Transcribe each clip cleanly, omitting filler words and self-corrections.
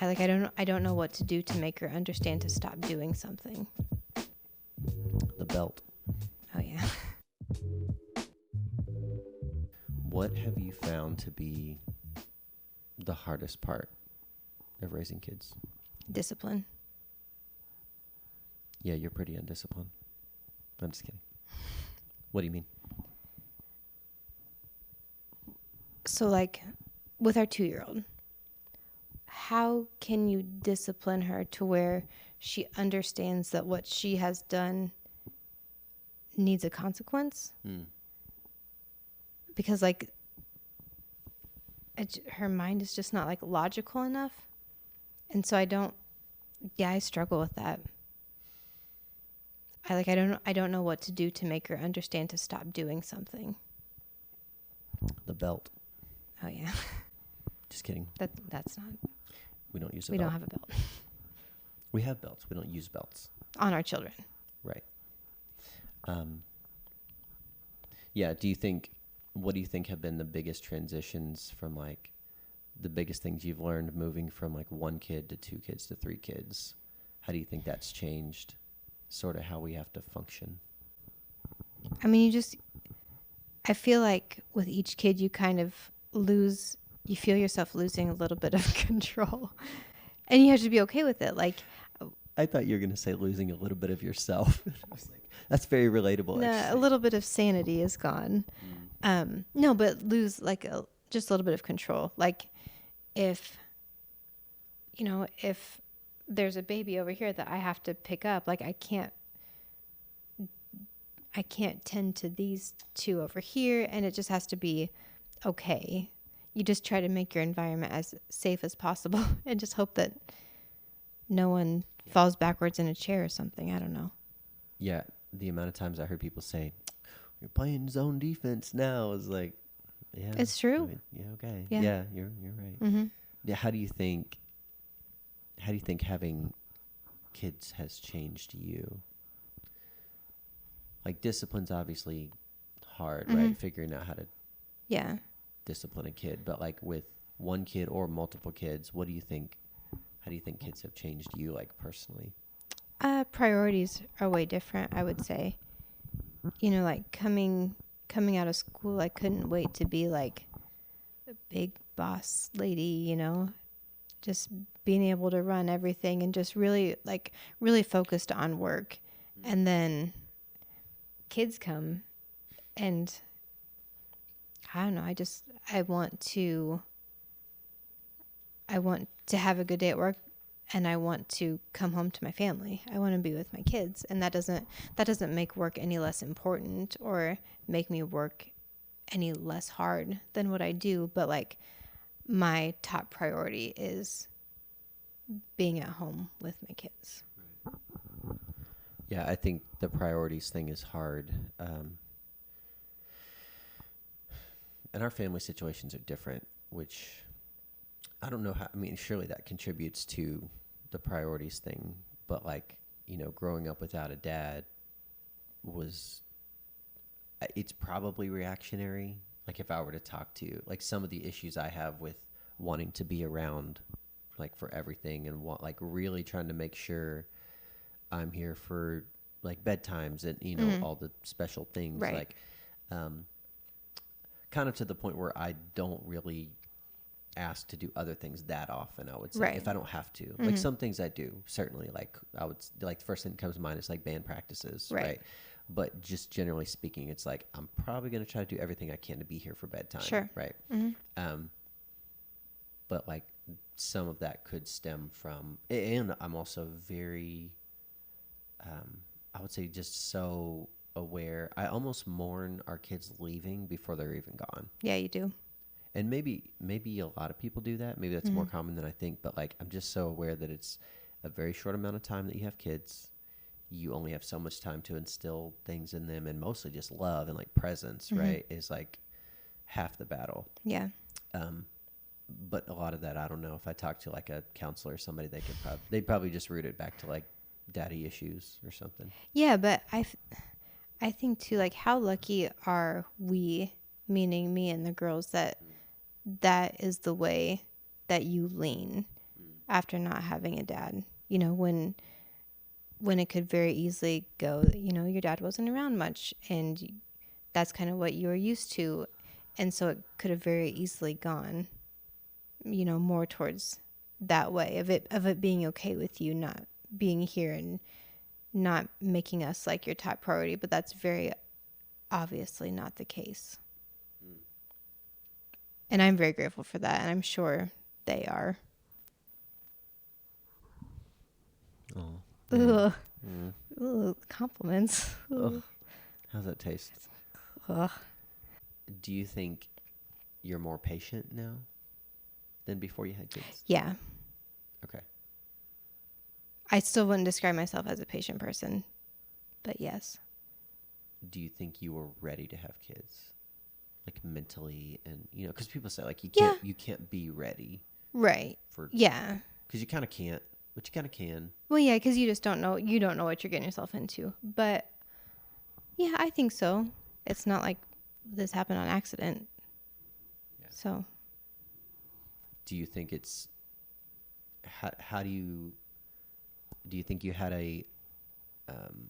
I don't know what to do to make her understand to stop doing something. The belt. Oh yeah. What have you found to be the hardest part of raising kids? Discipline. Yeah, you're pretty undisciplined. I'm just kidding. What do you mean? So like with our 2-year-old, how can you discipline her to where she understands that what she has done needs a consequence? Because like her mind is just not like logical enough. And so I struggle with that. I don't know what to do to make her understand to stop doing something. The belt. Oh yeah. Just kidding. That's not. We don't use a We belt. don't have a belt We have belts. We don't use belts. on our children. Right. Yeah. What do you think have been the biggest transitions from like the biggest things you've learned moving from like 1 kid to 2 kids to 3 kids? How do you think that's changed sort of how we have to function? I mean, I feel like with each kid, you kind of you feel yourself losing a little bit of control, and you have to be okay with it. Like, I thought you were going to say losing a little bit of yourself. I was like, that's very relatable. no, actually. a little bit of sanity is gone. No, but lose like just a little bit of control. Like if there's a baby over here that I have to pick up, like I can't tend to these 2 over here, and it just has to be okay. You just try to make your environment as safe as possible and just hope that no one falls backwards in a chair or something. I don't know. Yeah, the amount of times I heard people say, "You're playing zone defense now," is like, yeah, It's true. I mean, yeah, okay, Yeah. yeah, you're right. Mm-hmm. Yeah, how do you think having kids has changed you? Like discipline's obviously hard, right? Figuring out how to Yeah. discipline a kid, but like with 1 kid or multiple kids, what do you think? How do you think kids have changed you, like personally? Priorities are way different, I would say. Like coming out of school, I couldn't wait to be like a big boss lady, just being able to run everything and just really focused on work. And then kids come and I don't know, I want to have a good day at work, and I want to come home to my family. I want to be with my kids, and that doesn't make work any less important or make me work any less hard than what I do, but like my top priority is being at home with my kids. Yeah, I think the priorities thing is hard. And our family situations are different, which I don't know how, I mean, surely that contributes to the priorities thing, but like, growing up without a dad it's probably reactionary. Like if I were to talk to you, like some of the issues I have with wanting to be around like for everything and like really trying to make sure I'm here for like bedtimes and, all the special things, Right. like, kind of to the point where I don't really ask to do other things that often, I would say, Right. if I don't have to. Like some things I do, certainly. Like the first thing that comes to mind is like band practices, right? But just generally speaking, it's like I'm probably going to try to do everything I can to be here for bedtime, Sure. right? But like some of that could stem from, and I'm also very, I would say just so aware. I almost mourn our kids leaving before they're even gone. Yeah, you do. And maybe a lot of people do that. Maybe that's more common than I think. But like, I'm just so aware that it's a very short amount of time that you have kids. You only have so much time to instill things in them, and mostly just love and like presence, right? Is like half the battle. Yeah. But a lot of that, I don't know. If I talk to like a counselor or somebody, they'd probably just root it back to like daddy issues or something. Yeah, but I think too, like, how lucky are we, meaning me and the girls, that is the way that you lean. after not having a dad. You know, when it could very easily go, you know, your dad wasn't around much and that's kind of what you were used to. And so it could have very easily gone, you know, more towards that way of it being okay with you not being here and not making us like your top priority, but that's very obviously not the case. And I'm very grateful for that, and I'm sure they are. Oh. Ugh. Mm. Ugh, compliments. Ugh. How's that taste? Ugh. Do you think you're more patient now than before you had kids? Yeah. Okay. I still wouldn't describe myself as a patient person, but yes. Do you think you were ready to have kids? Like mentally, and you know, because people say like Yeah. you can't be ready Right. for, Yeah. because you kind of can't, but you kind of can. Well, yeah, because you just don't know. You don't know what you're getting yourself into. But yeah, I think so. It's not like this happened on accident. Yeah. So Do you think it's how do you think you had a um,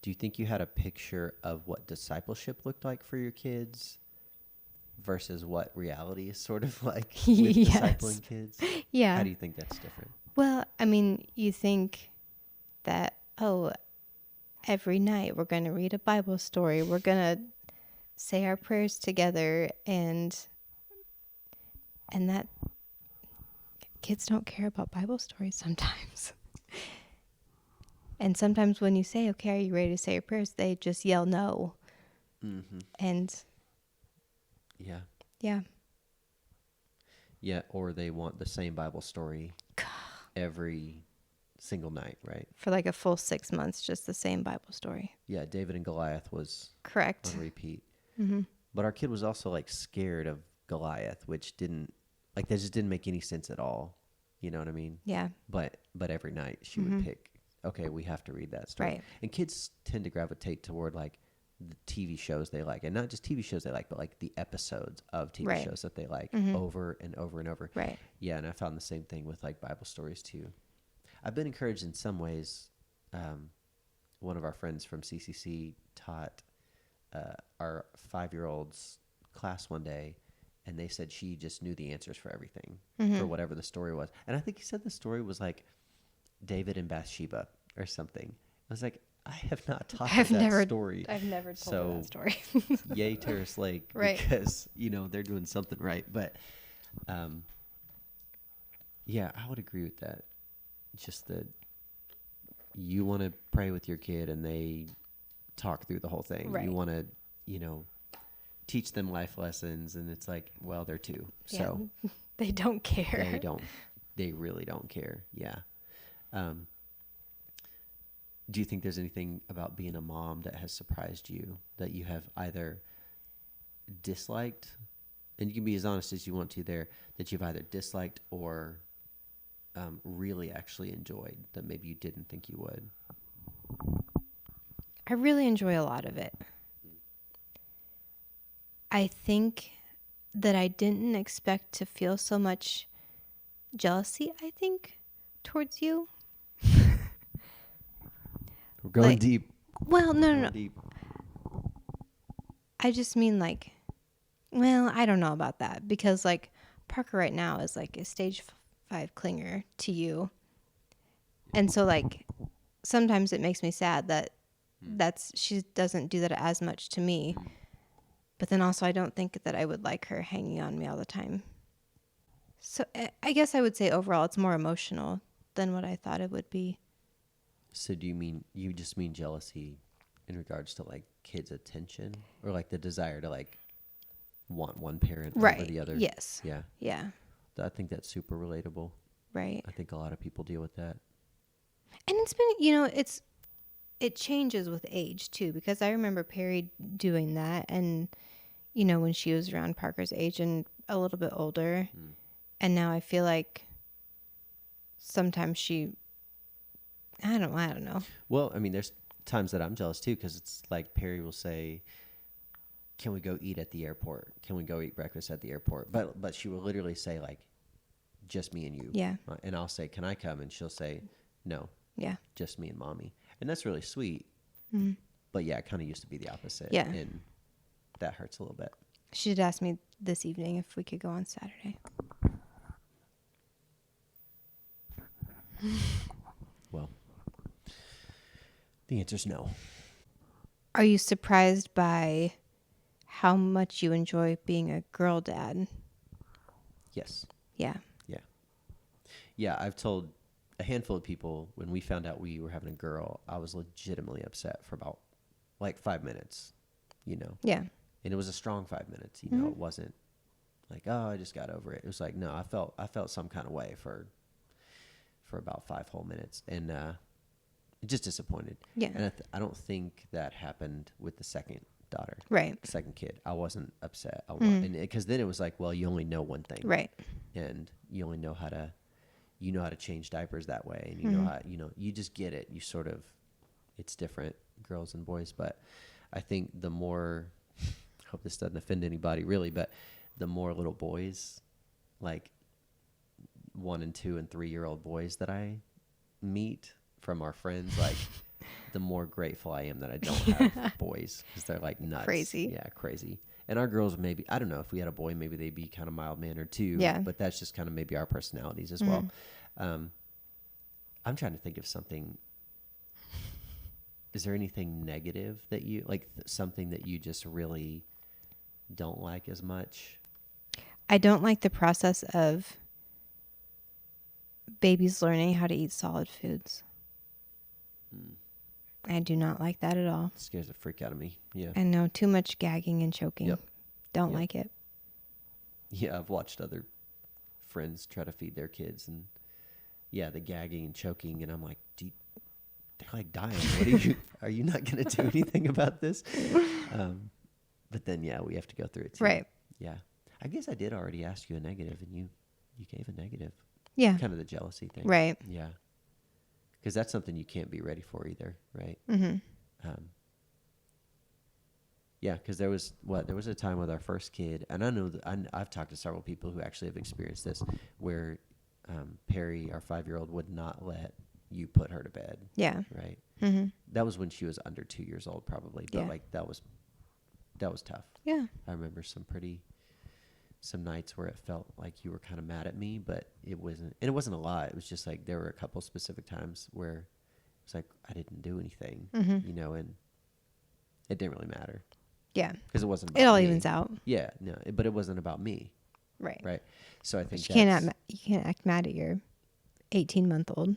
do you think you had a picture of what discipleship looked like for your kids versus what reality is sort of like with Yes. discipling kids? yeah. How do you think that's different? Well, I mean, you think that, oh, every night we're going to read a Bible story. We're going to say our prayers together, and that kids don't care about Bible stories sometimes. And sometimes when you say, okay, are you ready to say your prayers? They just yell no. Mm-hmm. And Yeah. yeah. Yeah, or they want the same Bible story every single night, right? For like a full 6 months, just the same Bible story. Yeah, David and Goliath was Correct. on repeat. Mm-hmm. But our kid was also like scared of Goliath, which didn't, like, that just didn't make any sense at all. You know what I mean? Yeah. But every night she Mm-hmm. would pick, okay, we have to read that story. Right. And kids tend to gravitate toward like the TV shows they like, and not just TV shows they like, but like the episodes of TV Right. shows that they like Mm-hmm. over and over and over. Right. Yeah, and I found the same thing with like Bible stories too. I've been encouraged in some ways. One of our friends from CCC taught our 5-year-old's class one day, and they said she just knew the answers for everything, Mm-hmm. for whatever the story was. And I think he said the story was like David and Bathsheba or something. I was like, I have not taught her that story. I've never told So, her that story. Yay, Terrace Lake, Right. because, you know, they're doing something right. But, yeah, I would agree with that. Just that you want to pray with your kid and they talk through the whole thing. Right. You want to, you know, teach them life lessons, and it's like, well, they're 2. Yeah. So They don't care. they really don't care. Yeah. Do you think there's anything about being a mom that has surprised you, that you have either disliked, and you can be as honest as you want to there, that you've either disliked or really actually enjoyed that maybe you didn't think you would? I really enjoy a lot of it. I think that I didn't expect to feel so much jealousy, I think, towards you. We're going Like- deep. Well, no, no, no. Going deep. I just mean like, well, I don't know about that, because like Parker right now is like a stage 5 clinger to you. And so like sometimes it makes me sad that she doesn't do that as much to me. But then also I don't think that I would like her hanging on me all the time. So I guess I would say overall it's more emotional than what I thought it would be. So do you just mean jealousy in regards to like kids' attention, or like the desire to like want one parent over the other? Yes. Yeah. Yeah. I think that's super relatable. Right. I think a lot of people deal with that. And it's been, you know, it changes with age too, because I remember Perry doing that, and you know, when she was around Parker's age and a little bit older, and now I feel like sometimes I don't know. Well, I mean, there's times that I'm jealous too, because it's like Perry will say, "Can we go eat at the airport? Can we go eat breakfast at the airport?" But she will literally say like, just me and you. Yeah. And I'll say, can I come? And she'll say, no, Yeah. just me and mommy. And that's really sweet. Mm-hmm. But yeah, it kind of used to be the opposite. Yeah. And that hurts a little bit. She did ask me this evening if we could go on Saturday. Well, the answer's no. Are you surprised by how much you enjoy being a girl dad? Yes. Yeah. Yeah. Yeah, I've told a handful of people when we found out we were having a girl, I was legitimately upset for about like 5 minutes, you know. Yeah. And it was a strong 5 minutes, you know. It wasn't like, oh, I just got over it. It was like, no, I felt some kind of way for about 5 whole minutes, and just disappointed. Yeah. And I don't think that happened with the second daughter, Right. second kid. I wasn't upset, and because then it was like, well, you only know one thing, Right. and you only know how to, change diapers that way, and you know how, you just get it. You sort of, it's different, girls and boys. But I think the more, I hope this doesn't offend anybody really, but the more little boys, like 1 and 2 and 3-year-old boys that I meet from our friends, like the more grateful I am that I don't have boys, because they're like nuts. Crazy. Yeah, crazy. And our girls, maybe, I don't know, if we had a boy, maybe they'd be kind of mild-mannered too. Yeah. But that's just kind of maybe our personalities as well. I'm trying to think of something. Is there anything negative that you, like something that you just really don't like as much? I don't like the process of babies learning how to eat solid foods. I do not like that at all. It scares the freak out of me. Yeah. I know, too much gagging and choking. Yep. Don't Yep. like it. Yeah, I've watched other friends try to feed their kids, and yeah, the gagging and choking, and I'm like, they're like dying. What are you not going to do anything about this? But then, yeah, we have to go through it too. Right. Yeah. I guess I did already ask you a negative, and you gave a negative. Yeah. Kind of the jealousy thing. Right. Yeah. Because that's something you can't be ready for either, right? Mm-hmm. Yeah, because there was a time with our first kid, and I know that I've talked to several people who actually have experienced this, where Perry, our 5-year-old, would not let you put her to bed. Yeah. Right. Mm-hmm. That was when she was under 2 years old, probably. But Yeah. like that was tough. Yeah. I remember some nights where it felt like you were kind of mad at me, but it wasn't a lot. It was just like there were a couple specific times where it's like I didn't do anything, and it didn't really matter. Yeah. Because it wasn't about It all me. evens out. Yeah, no, but it wasn't about me. Right. Right. So I think But you can't act mad at your 18-month-old.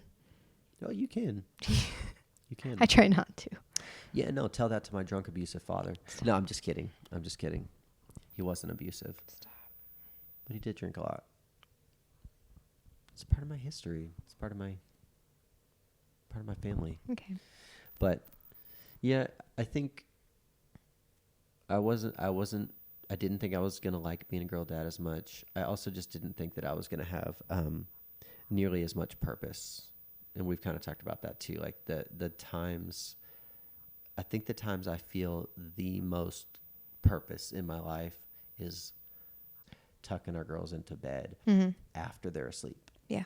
Oh, you can. You can. I try not to. Yeah, no, tell that to my drunk, abusive father. Stop. No, I'm just kidding. He wasn't abusive. Stop. But he did drink a lot. It's part of my history. It's part of my family. Okay. But yeah, I think I didn't think I was going to like being a girl dad as much. I also just didn't think that I was going to have nearly as much purpose. And we've kind of talked about that too. Like the times I feel the most purpose in my life is tucking our girls into bed after they're asleep. Yeah.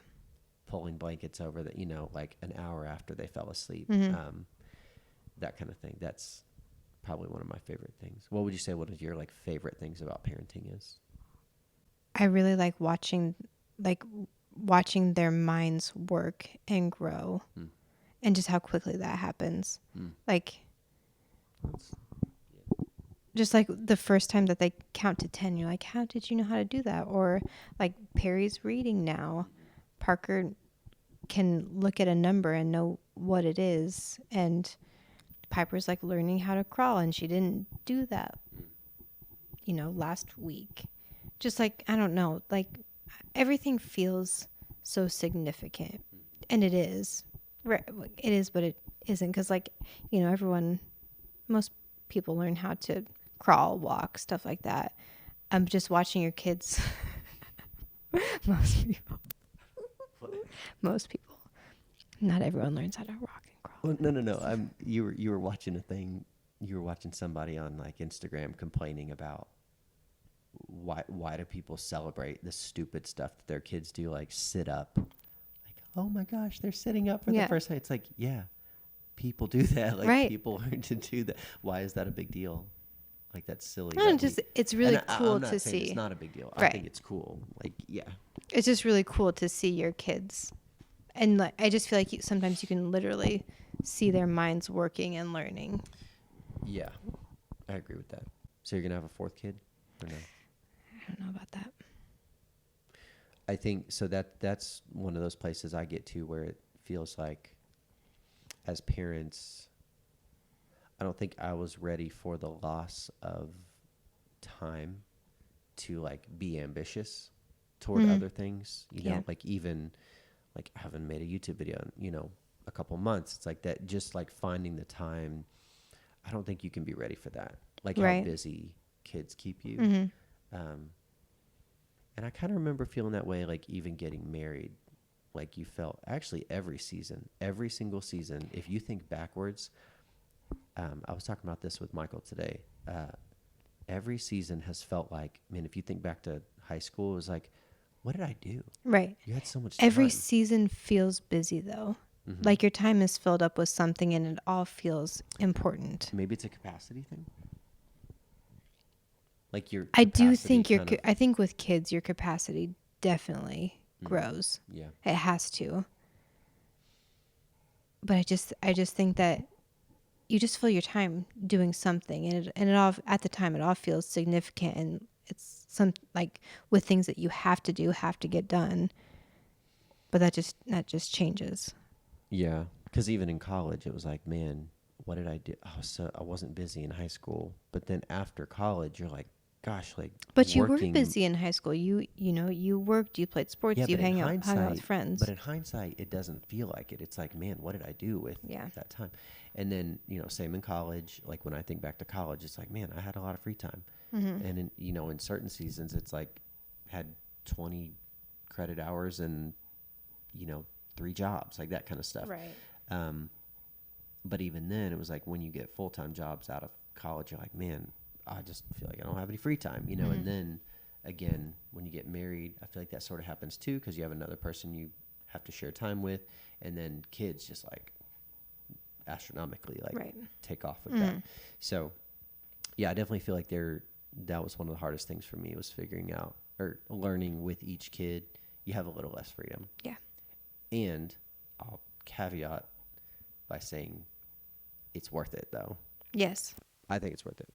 Pulling blankets over that, like an hour after they fell asleep. That kind of thing. That's probably one of my favorite things. What would you say one of your favorite things about parenting is? I really like watching their minds work and grow and just how quickly that happens. Just like the first time that they count to 10, you're like, how did you know how to do that? Or like Perry's reading now. Parker can look at a number and know what it is. And Piper's like learning how to crawl, and she didn't do that, last week. Just like, I don't know, like everything feels so significant. And it is. It is, but it isn't. Because most people learn how to crawl, walk, stuff like that. I'm just watching your kids. Most people. Not everyone learns how to walk and crawl. Well, no. You were watching a thing. You were watching somebody on Instagram complaining about why do people celebrate the stupid stuff that their kids do, like sit up? Like, oh my gosh, they're sitting up for the Yeah. first time. It's like, yeah, people do that. Like Right. people learn to do that. Why is that a big deal? Like that's silly. No, That it's just it's really cool I'm not to saying it's see. not a big deal. I Right. think it's cool. Like, yeah. It's just really cool to see your kids, and like I just feel like sometimes you can literally see their minds working and learning. Yeah. I agree with that. So you're gonna have a fourth kid or no? I don't know about that. I think so that's one of those places I get to where it feels like as parents I don't think I was ready for the loss of time to like be ambitious toward other things, you know, Yeah. like even like I haven't made a YouTube video in, you know, a couple months. It's like that just like finding the time. I don't think you can be ready for that. Like how Right. busy kids keep you. Mm-hmm. And I kind of remember feeling that way, like even getting married, like you felt actually every season, every single season. If you think backwards, I was talking about this with Michael today. Every season has felt like, man, if you think back to high school, it was like, what did I do? Right. You had so much Every time. season feels busy though. Mm-hmm. Like your time is filled up with something and it all feels important. Maybe it's a capacity thing. Like your I do capacity think kind of, I think with kids your capacity definitely mm, grows. yeah. It has to. But I just think that you just fill your time doing something and it all at the time it all feels significant and it's some like with things that you have to do, have to get done. But that just changes. Yeah. Because even in college, it was like, man, what did I do? I wasn't busy in high school. But then after college, you're like, gosh, like But you were working. busy in high school. You know, you worked, you played Yeah, sports, you but in hung out with hindsight, friends. it doesn't feel like it. It's like, man, what did I do with Yeah. that time? And then, you know, same in college. Like when I think back to college, it's like, man, I had a lot of free time. Mm-hmm. And in, you know, in certain seasons, it's like had 20 credit hours and, you know, 3 jobs, like that kind of stuff. Right. But even then, it was like when you get full-time jobs out of college, you're like, man, I just feel like I don't have any free time, you know. Mm-hmm. And then again, when you get married, I feel like that sort of happens too, because you have another person you have to share time with, and then kids just like astronomically like Right. take off with that. So yeah, I definitely feel like that was one of the hardest things for me was figuring out or learning with each kid. You have a little less freedom. Yeah. And I'll caveat by saying it's worth it though. Yes. I think it's worth it.